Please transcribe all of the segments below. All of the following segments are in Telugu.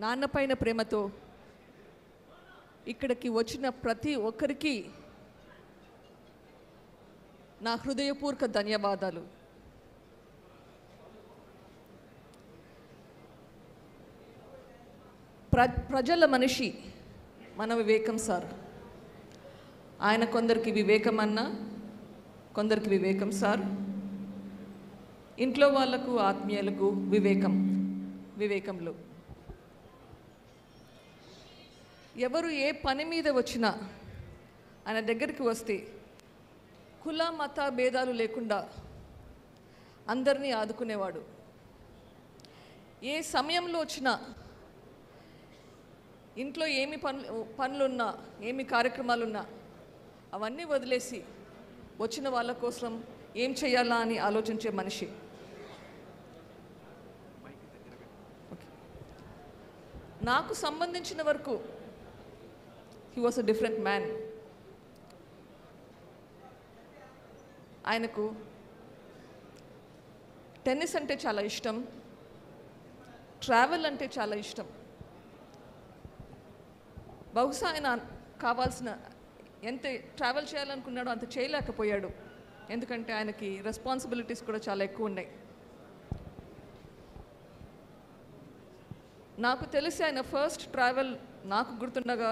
నాన్నపైన ప్రేమతో ఇక్కడికి వచ్చిన ప్రతి ఒక్కరికి నా హృదయపూర్వక ధన్యవాదాలు. ప్రజల మనిషి మన వివేకం సార్. ఆయన కొందరికి వివేకం అన్నా, కొందరికి వివేకం సార్. ఇంట్లో వాళ్లకు, ఆత్మీయులకు వివేకంలో ఎవరు ఏ పని మీద వచ్చినా ఆయన దగ్గరికి వస్తే కుల మత భేదాలు లేకుండా అందరినీ ఆదుకునేవాడు. ఏ సమయంలో వచ్చినా, ఇంట్లో ఏమి పనులున్నా, ఏమి కార్యక్రమాలున్నా అవన్నీ వదిలేసి వచ్చిన వాళ్ళ కోసం ఏం చేయాలా అని ఆలోచించే మనిషి. నాకు సంబంధించిన వరకు he was a different man. ఆయనకు టెన్నిస్ అంటే చాలా ఇష్టం, ట్రావెల్ అంటే చాలా ఇష్టం. బహుశా ఆయన కావాల్సిన ఎంత ట్రావెల్ చేయాలనుకున్నాడో అంత చేయలేకపోయాడు, ఎందుకంటే ఆయనకి రెస్పాన్సిబిలిటీస్ కూడా చాలా ఎక్కువ ఉన్నాయి. నాకు తెలిసి ఆయన ఫస్ట్ ట్రావెల్ నాకు గుర్తుండగా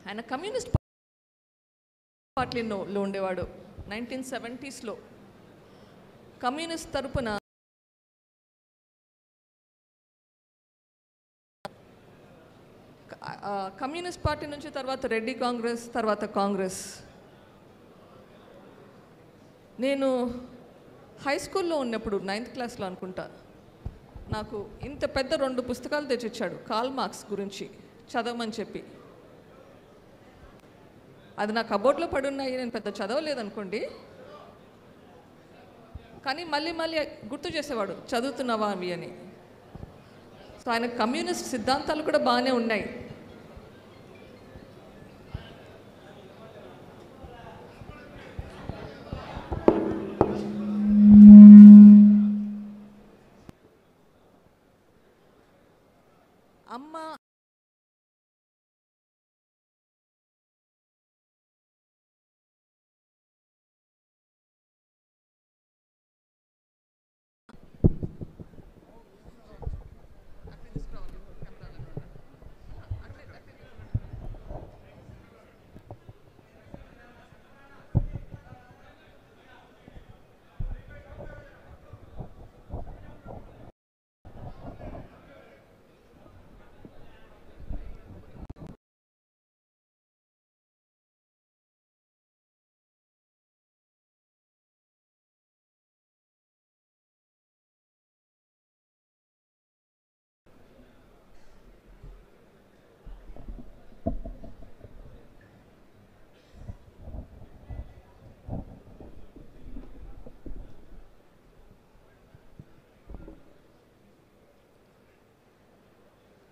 ఆయన కమ్యూనిస్ట్ పార్టీలో ఉండేవాడు. 1970s కమ్యూనిస్ట్ తరపున కమ్యూనిస్ట్ పార్టీ నుంచి తర్వాత రెడ్డి కాంగ్రెస్, తర్వాత కాంగ్రెస్. నేను హై స్కూల్లో ఉన్నప్పుడు 9th క్లాస్లో అనుకుంటా, నాకు ఇంత పెద్ద 2 పుస్తకాలు తెచ్చిచ్చాడు కార్ల్ మార్క్స్ గురించి చదవమని చెప్పి. అది నా కబోర్డ్లో పడున్నాయి, నేను పెద్ద చదవలేదనుకోండి, కానీ మళ్ళీ గుర్తు చేసేవాడు చదువుతున్నావా అవి అని. సో ఆయన కమ్యూనిస్ట్ సిద్ధాంతాలు కూడా బాగానే ఉన్నాయి. అమ్మ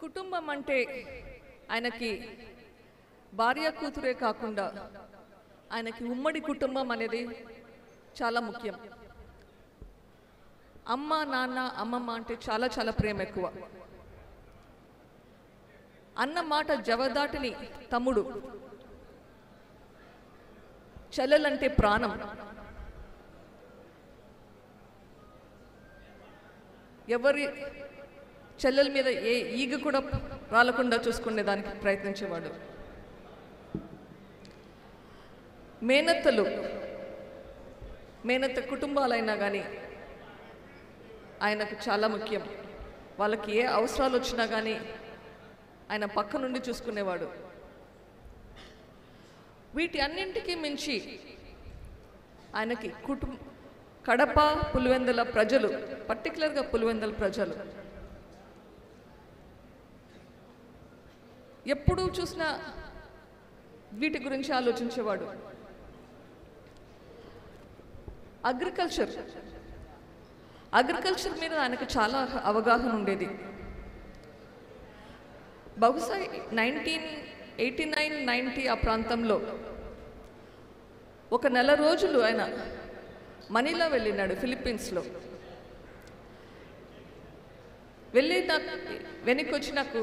కుటుంబం అంటే ఆయనకి భార్య కూతురే కాకుండా ఆయనకి ఉమ్మడి కుటుంబం అనేది చాలా ముఖ్యం. అమ్మ, నాన్న, అమ్మమ్మ అంటే చాలా చాలా ప్రేమ ఎక్కువ. అన్న మాట జవదాటిని తమ్ముడు, చెల్లెలంటే ప్రాణం. ఎవరి చెల్లెల మీద ఏ ఈగ కూడా రాలకుండా చూసుకునేదానికి ప్రయత్నించేవాడు. మేనత్త కుటుంబాలైనా కానీ ఆయనకు చాలా ముఖ్యం. వాళ్ళకి ఏ అవసరాలు వచ్చినా కానీ ఆయన పక్క నుండి చూసుకునేవాడు. వీటి అన్నింటికీ మించి ఆయనకి కడప, పులివెందుల ప్రజలు, పర్టికులర్గా పులివెందుల ప్రజలు ఎప్పుడూ చూసినా వీటి గురించి ఆలోచించేవాడు. అగ్రికల్చర్ మీద ఆయనకు చాలా అవగాహన ఉండేది. బహుశా 1989-90 ఆ ప్రాంతంలో ఒక నెల రోజులు ఆయన మనీలా వెళ్ళినాడు, ఫిలిప్పీన్స్లో. వెళ్ళి నాకు వెనక్కి వచ్చి నాకు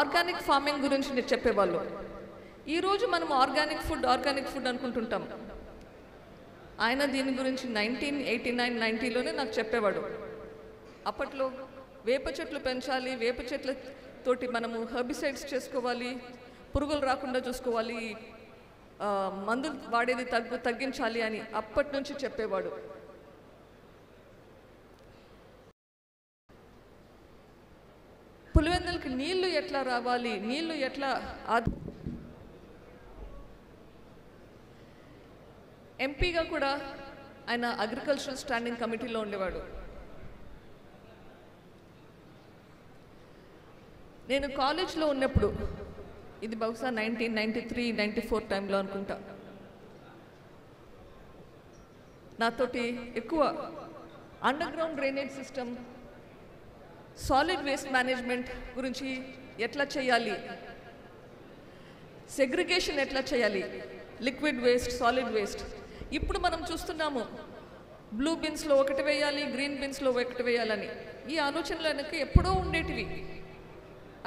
ఆర్గానిక్ ఫార్మింగ్ గురించి నేను చెప్పేవాళ్ళు. ఈరోజు మనం ఆర్గానిక్ ఫుడ్ అనుకుంటుంటాం. ఆయన దీని గురించి 1989-90లోనే నాకు చెప్పేవాడు. అప్పట్లో వేప చెట్లు పెంచాలి, వేప చెట్లతోటి మనము హెర్బిసైడ్స్ చేసుకోవాలి, పురుగులు రాకుండా చూసుకోవాలి, మందులు వాడేది తగ్గించాలి అని అప్పటి నుంచి చెప్పేవాడు. పులివెందులకి నీళ్లు ఎట్లా రావాలి, నీళ్లు ఎట్లా ఎంపీగా కూడా ఆయన అగ్రికల్చరల్ స్టాండింగ్ కమిటీలో ఉండేవాడు. నేను కాలేజ్లో ఉన్నప్పుడు, ఇది బహుశా 1993-94 టైంలో అనుకుంటా, నాతోటి ఎక్కువ under ground drainage system, solid waste management గురించి ఎట్లా చేయాలి, సెగ్రిగేషన్ ఎట్లా చేయాలి, లిక్విడ్ వేస్ట్, సాలిడ్ వేస్ట్. ఇప్పుడు మనం చూస్తున్నాము బ్లూ బిన్స్లో ఒకటి వేయాలి, గ్రీన్ బిన్స్లో ఒకటి వేయాలని. ఈ ఆలోచనలు వెనక్కి ఎప్పుడో ఉండేటివి.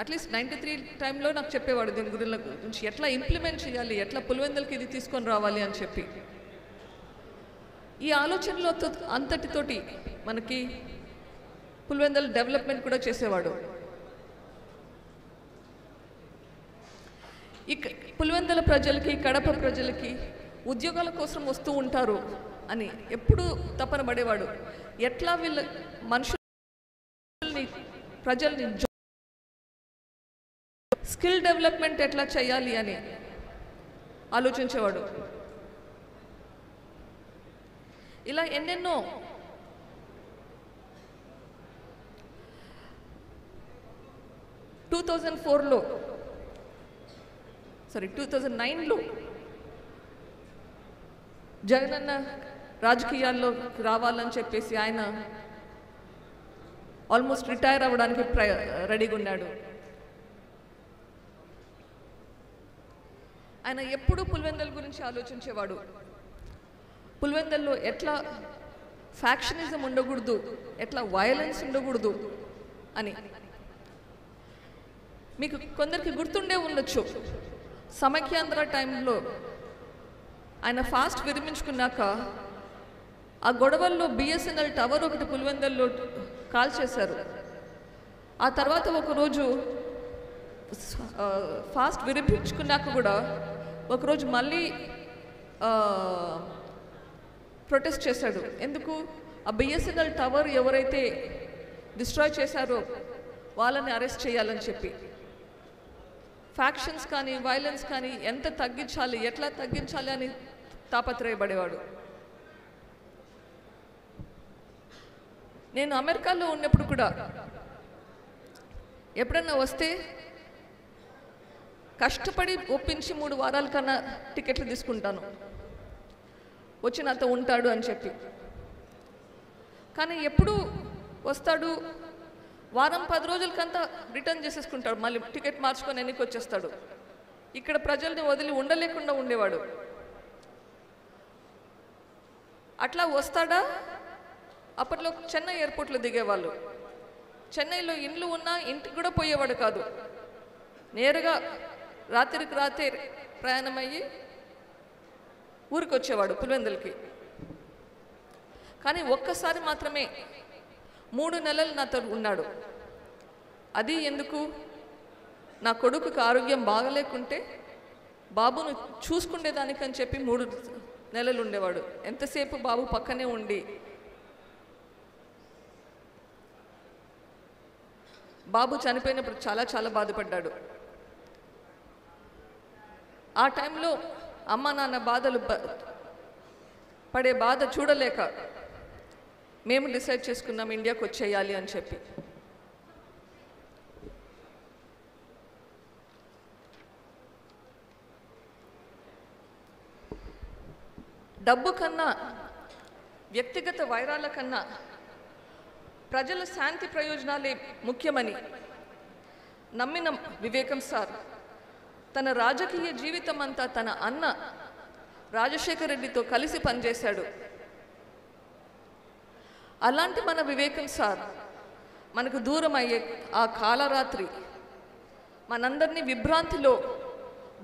అట్లీస్ట్ 93 టైంలో నాకు చెప్పేవాడు దీని గురించి ఎట్లా ఇంప్లిమెంట్ చేయాలి, ఎట్లా పులివెందులకి ఇది తీసుకొని రావాలి అని చెప్పి. ఈ ఆలోచనలో అంతటితోటి మనకి పులివెందుల డెవలప్మెంట్ కూడా చేసేవాడు. పులివెందుల ప్రజలకి, కడప ప్రజలకి ఉద్యోగాల కోసం వస్తూ ఉంటారు అని ఎప్పుడూ తపన పడేవాడు. ఎట్లా వీళ్ళ మనుషుల్ని, ప్రజల్ని స్కిల్ డెవలప్మెంట్ ఎట్లా చేయాలి అని ఆలోచించేవాడు. ఇలా ఎన్నెన్నో టూ 2009లో జగనన్న రాజకీయాల్లో రావాలని చెప్పేసి ఆయన ఆల్మోస్ట్ రిటైర్ అవ్వడానికి రెడీగా ఉన్నాడు. ఆయన ఎప్పుడూ పులివెందుల గురించి ఆలోచించేవాడు. పులివెందుల్లో ఎట్లా ఫ్యాక్షనిజం ఉండకూడదు, ఎట్లా వైలెన్స్ ఉండకూడదు అని. మీకు కొందరికి గుర్తుండే ఉండొచ్చు, సమైక్యాంధ్ర టైంలో ఆయన ఫాస్ట్ విరమించుకున్నాక ఆ గొడవల్లో బిఎస్ఎన్ఎల్ టవర్ ఒకటి పులివెందుల్లో కాల్ చేశారు. ఆ తర్వాత ఒకరోజు ఫాస్ట్ విరమించుకున్నాక కూడా ఒకరోజు మళ్ళీ ప్రొటెస్ట్ చేశాడు. ఎందుకు? ఆ బిఎస్ఎన్ఎల్ టవర్ ఎవరైతే డిస్ట్రాయ్ చేశారో వాళ్ళని అరెస్ట్ చేయాలని చెప్పి. ఫ్యాక్షన్స్ కానీ, వైలెన్స్ కానీ ఎంత తగ్గించాలి, ఎట్లా తగ్గించాలి అని తాపత్రయపడేవాడు. నేను అమెరికాలో ఉన్నప్పుడు కూడా ఎప్పుడన్నా వస్తే కష్టపడి ఒప్పించి 3 వారాల కన్నా టికెట్లు తీసుకుంటాను, వచ్చి నాతో ఉంటాడు అని చెప్పి. కానీ ఎప్పుడు వస్తాడు, వారం 10 రోజులకంతా రిటర్న్ చేసేసుకుంటాడు, మళ్ళీ టికెట్ మార్చుకొని వెనక్కి వచ్చేస్తాడు. ఇక్కడ ప్రజల్ని వదిలి ఉండలేకుండా ఉండేవాడు. అట్లా వస్తాడా? అప్పట్లో చెన్నై ఎయిర్పోర్ట్లో దిగేవాళ్ళు. చెన్నైలో ఇండ్లు ఉన్నా ఇంటికి కూడా పోయేవాడు కాదు. నేరుగా రాత్రికి రాత్రి ప్రయాణమయ్యి ఊరికి వచ్చేవాడు పులివెందులకి. కానీ ఒక్కసారి మాత్రమే 3 నెలలు నాతో ఉన్నాడు. అది ఎందుకు? నా కొడుకుకి ఆరోగ్యం బాగలేకుంటే బాబును చూసుకునేదానికని చెప్పి 3 నెలలు ఉండేవాడు. ఎంతసేపు బాబు పక్కనే ఉండి బాబు చనిపోయినప్పుడు చాలా చాలా బాధపడ్డాడు. ఆ టైంలో అమ్మ నాన్న బాధలు పడే బాధ చూడలేక మేము డిసైడ్ చేసుకున్నాం ఇండియాకి వచ్చేయాలి అని చెప్పి. డబ్బు కన్నా, వ్యక్తిగత వైరాల కన్నా ప్రజల శాంతి ప్రయోజనాలే ముఖ్యమని నమ్మిన వివేకం సార్ తన రాజకీయ జీవితం అంతా తన అన్న రాజశేఖర్ రెడ్డితో కలిసి పనిచేశాడు. అలాంటి మన వివేకం సార్ మనకు దూరం అయ్యే ఆ కాలరాత్రి మనందరినీ విభ్రాంతిలో,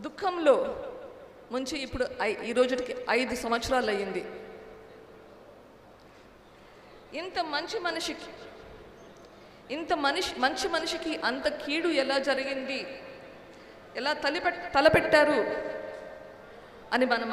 దుఃఖంలో ముంచి ఇప్పుడు ఈ రోజుకి 5 సంవత్సరాలు అయ్యింది. ఇంత మంచి మనిషికి అంత కీడు ఎలా జరిగింది, ఎలా తలపెట్టారు అని మనం